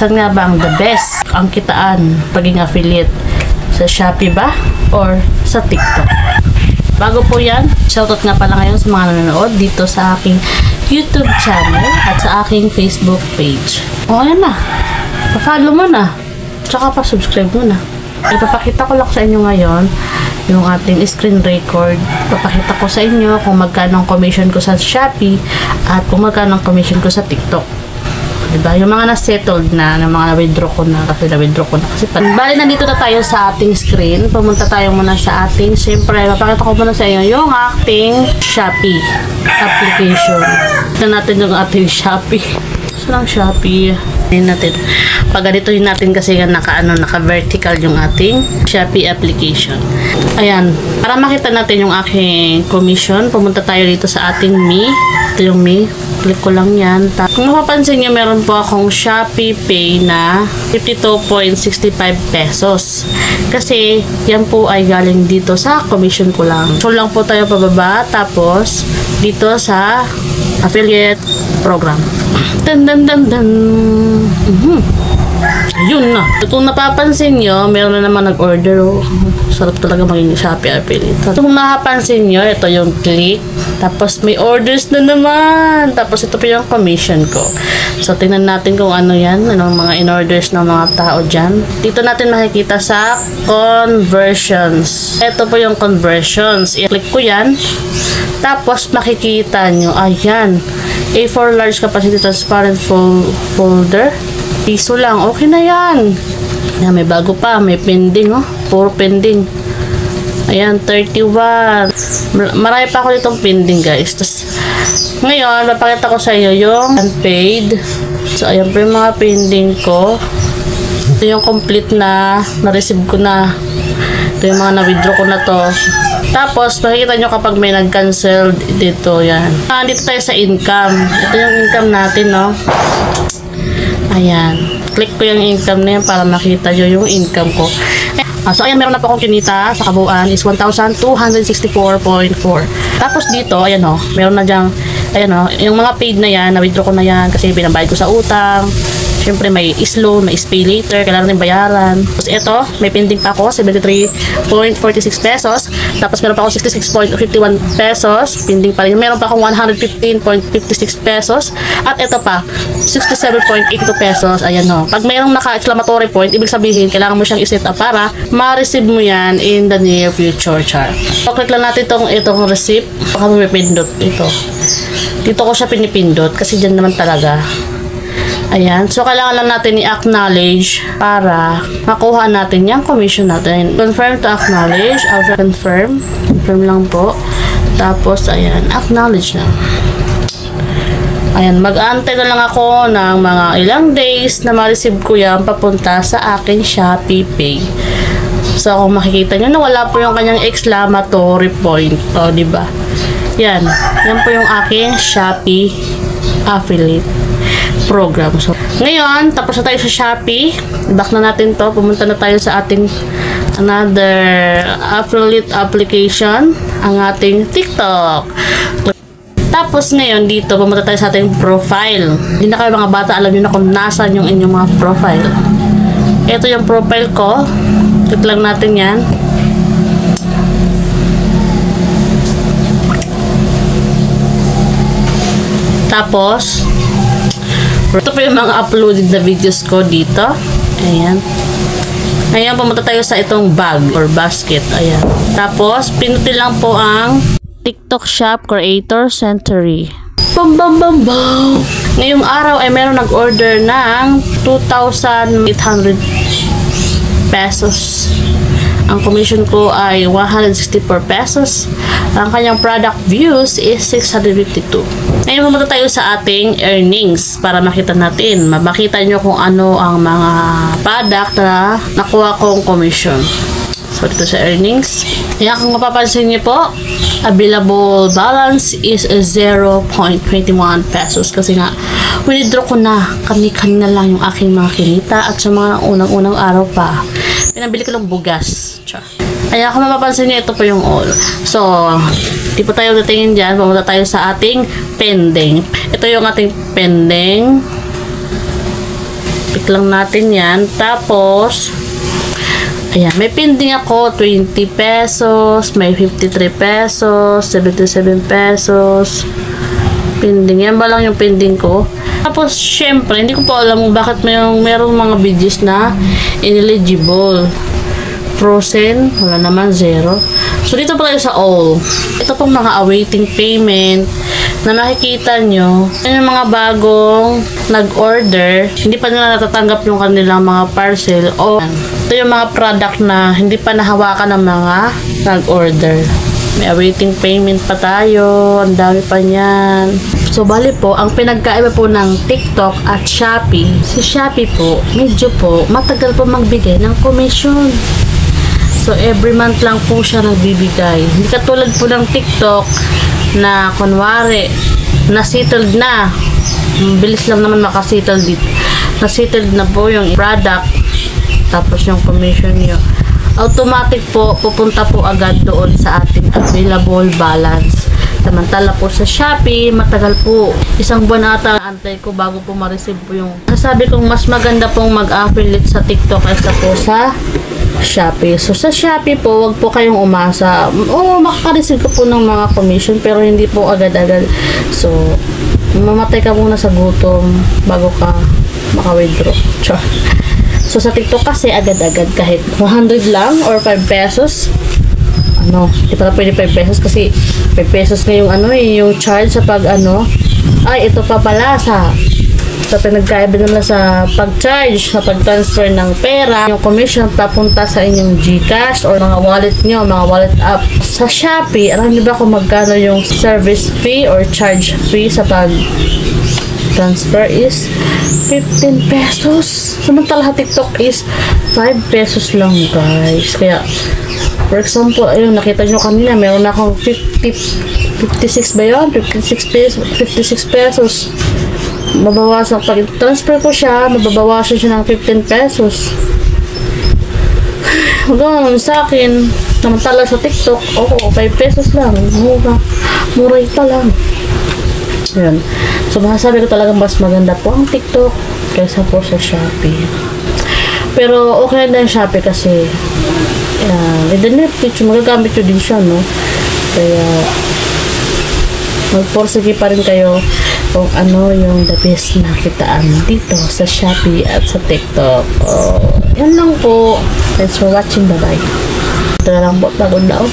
Saan nga ba ang the best ang kitaan pagiging affiliate? Sa Shopee ba? Or sa TikTok? Bago po yan, shoutout nga pala ngayon sa mga nanonood dito sa aking YouTube channel at sa aking Facebook page. O ayan na, pa-follow mo na, tsaka pa-subscribe mo na. Ipapakita ko lang sa inyo ngayon yung ating screen record. Papakita ko sa inyo kung magkano ang commission ko sa Shopee at kung magkano ang commission ko sa TikTok. Diba? Yung mga na-settled na, ng mga na-withdraw ko na. Kasi bali, nandito na tayo sa ating screen. Pumunta tayo muna sa ating, siyempre, papakita ko muna sa inyo yung ating Shopee application. Tignan natin yung ating Shopee. Saan ang Shopee? Tignan natin. Pag ganitohin natin kasi naka-vertical yung ating Shopee application. Ayan. Para makita natin yung aking commission, pumunta tayo dito sa ating Me. Ito yung Me. Click ko lang yan. Kung mapapansin nyo, meron po akong Shopee Pay na 52.65 pesos. Kasi, yan po ay galing dito sa commission ko lang. So lang po tayo pababa. Tapos, dito sa affiliate program. Dan dan dan dan. Yun na. Kung napapansin nyo, meron na naman nag-order. Oh. Sarap talaga maging Shopee affiliate. Kung napapansin nyo, ito yung click. Tapos may orders na naman. Tapos ito po yung commission ko. So tingnan natin kung ano yan. Anong mga in-orders ng mga tao dyan. Dito natin makikita sa conversions. Ito po yung conversions. I-click ko yan. Tapos makikita nyo. Ayan. A4 large capacity transparent folder. Piso lang. Okay na yan. Ayan, may bago pa. May pending, oh. Puro pending. Ayan, 31. Marami pa ako ditong pending, guys. Tapos, ngayon, mapakita ko sa inyo yung unpaid. So, ayan po yung mga pending ko. Ito yung complete na na-receive ko na. Ito yung mga na-withdraw ko na to. Tapos, makikita nyo kapag may nag-cancel dito, yan. Dito tayo sa income. Ito yung income natin, no? Ayan. Click ko yung income na yan para makita nyo yung income ko. So, ayan, meron na po akong kinita sa kabuuan is 1,264.4. Tapos dito, ayan o, meron na dyang, ayan o, yung mga paid na yan, na-withdraw ko na yan kasi binabayad ko sa utang. Siyempre, may is-loan, may is-pay later, kailangan rin bayaran. Tapos ito, may pending pa ako, 73.46 pesos. Tapos meron pa ako 66.51 pesos. Pending pa rin. Meron pa akong 115.56 pesos. At ito pa, 67.82 pesos. Ayan o. Pag mayroong naka-exclamatory point, ibig sabihin, kailangan mo siyang i-set up para ma-receive mo yan in the near future, char. So, click lang natin itong receipt. Baka mo may pindot ito. Dito ko siya pinipindot kasi dyan naman talaga. Ayan. So, kailangan lang natin i-acknowledge para makuha natin yung commission natin. Confirm to acknowledge. I'll confirm. Confirm lang po. Tapos, ayan. Acknowledge na. Ayan. Mag-aantay na lang ako ng mga ilang days na ma-receive ko yan papunta sa aking Shopee Pay. So, kung makikita nyo na wala po yung kanyang exclamatory point. O, diba? Yan. Yan po yung aking Shopee affiliate program. So, ngayon, tapos na tayo sa Shopee. Back na natin to. Pumunta na tayo sa ating another affiliate application. Ang ating TikTok. Tapos ngayon, dito, pumunta tayo sa ating profile. Hindi na kayo mga bata, alam nyo na kung nasan yung inyong mga profile. Ito yung profile ko. Click lang natin yan. Tapos, ito po yung mga uploaded na videos ko dito. Ayan. Ayan, pumunta tayo sa itong bag or basket. Ayan. Tapos, pinutin lang po ang TikTok Shop Creator Century. Bam, bam, bam, bam! Ngayong araw ay meron nag-order ng 2,800 pesos. Ang commission ko ay 164 pesos. Ang kanyang product views is 652. Ngayon pumunta tayo sa ating earnings para makita natin. Makita nyo kung ano ang mga product na nakuha kong commission. So, dito sa earnings. Kaya kung mapapansin nyo po, available balance is 0.21 pesos. Kasi nga, withdraw ko na. Kanina lang yung aking mga kinita at sa mga unang-unang araw pa. Pinabili ko lang bugas. Kaya kung mapapansin nyo, ito po yung all. So, di po tayo natingin dyan. Pumunta tayo sa ating pending. Ito yung ating pending. Pick lang natin yan. Tapos, ayan, may pending ako, 20 pesos, may 53 pesos, 77 pesos. Pending. Yan ba lang yung pending ko? Tapos, syempre, hindi ko pa alam bakit merong mga videos na ineligible. Frozen, wala naman, 0. So, dito pa tayo sa all. Ito pong mga awaiting payment na nakikita nyo. Yan yung mga bagong nag-order, hindi pa nila natatanggap yung kanilang mga parcel. O, ito yung mga product na hindi pa nahawakan ng mga nag-order. May awaiting payment pa tayo. Ang dami pa niyan. So, bali po, ang pinagkaiba po ng TikTok at Shopee, si Shopee po, medyo po, matagal po magbigay ng commission. So, every month lang po siya nagbibigay. Hindi katulad po ng TikTok na, kunwari, na-settled na. Bilis lang naman makasettle dito. Na-settled na po yung product. Tapos yung commission nyo. Automatic po, pupunta po agad doon sa ating available balance. Samantala po sa Shopee, matagal po. Isang buwan ata antay ko bago po ma-receive po yung... Sabi kong mas maganda pong mag-affiliate sa TikTok kaysa po sa Shopee. So sa Shopee po, wag po kayong umasa. Oo, makaka-receive ko po ng mga commission pero hindi po agad-agad. So, mamatay ka muna sa gutom bago ka maka-withdraw. So sa TikTok kasi agad-agad kahit 100 lang or 5 pesos. Di pala pwede 5 pesos kasi 5 pesos na yung yung charge sa pag ay ito pa pala sa pinagkaiba nila sa pag-charge, sa pag-transfer ng pera, yung commission papunta sa inyong GCash or mga wallet nyo, mga wallet app. Sa Shopee, alam niyo ba kung magkano yung service fee or charge fee sa pag-transfer is 15 pesos. Samantala TikTok is 5 pesos lang, guys. Kaya, for example, ayun, nakita nyo kanina, meron na akong 56 ba yun? 56 pesos. Mabawasan, pag transfer ko siya, mababawasan siya ng 15 pesos. Hanggang sa akin, samantala sa TikTok, 5 pesos lang. Mura ito lang. Yun. So, masasabi ko talagang mas maganda po ang TikTok kaysa po sa Shopee. Pero, okay na yung Shopee kasi in the near future, magagamit nyo din siya, no? Kaya, magporsige pa rin kayo kung ano yung the best na kitaan dito sa Shopee at sa TikTok. Yan lang po. Thanks for watching. Bye-bye. Ito na lang po. Pagod na ako.